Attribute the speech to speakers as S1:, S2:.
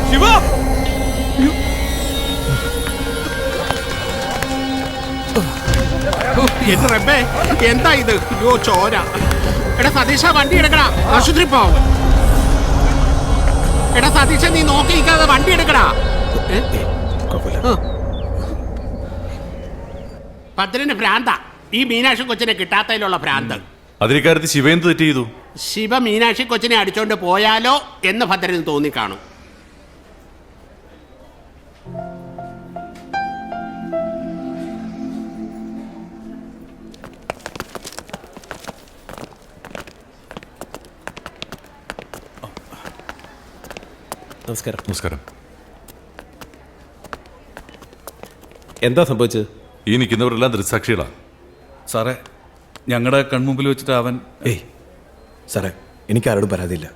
S1: ശിവ
S2: എന്റെ റബ്ബേ, എന്താ ഇത്? അയ്യോ ചോര. എടാ സതീശ, വണ്ടി എടുക്കടാ, ആശുപത്രി പോവും. എടാ സതീശ, നീ നോക്കിയിരിക്കാതെ വണ്ടി എടുക്കടാ. ഭദ്രന് ഭ്രാന്ത. ഈ മീനാക്ഷി കൊച്ചിനെ കിട്ടാത്തതിലുള്ള ഭ്രാന്ത്.
S3: അതിരിക്കാര്യത്തിൽ ശിവ എന്ത് തെറ്റ് ചെയ്തു?
S2: ശിവ മീനാക്ഷി കൊച്ചിനെ അടിച്ചോണ്ട് പോയാലോ എന്ന് ഭദ്രന് തോന്നിക്കാണും.
S1: നമസ്കാരം.
S3: നമസ്കാരം.
S1: എന്താ സംഭവിച്ചത്?
S3: ഈ നിൽക്കുന്നവരെല്ലാം ദൃക്സാക്ഷികളാണ്
S4: സാറേ. ഞങ്ങളുടെ കൺമുമ്പിൽ വെച്ചിട്ട് അവൻ...
S5: ഏയ് സാറേ, എനിക്ക് ആരോടും പരാതിയില്ല.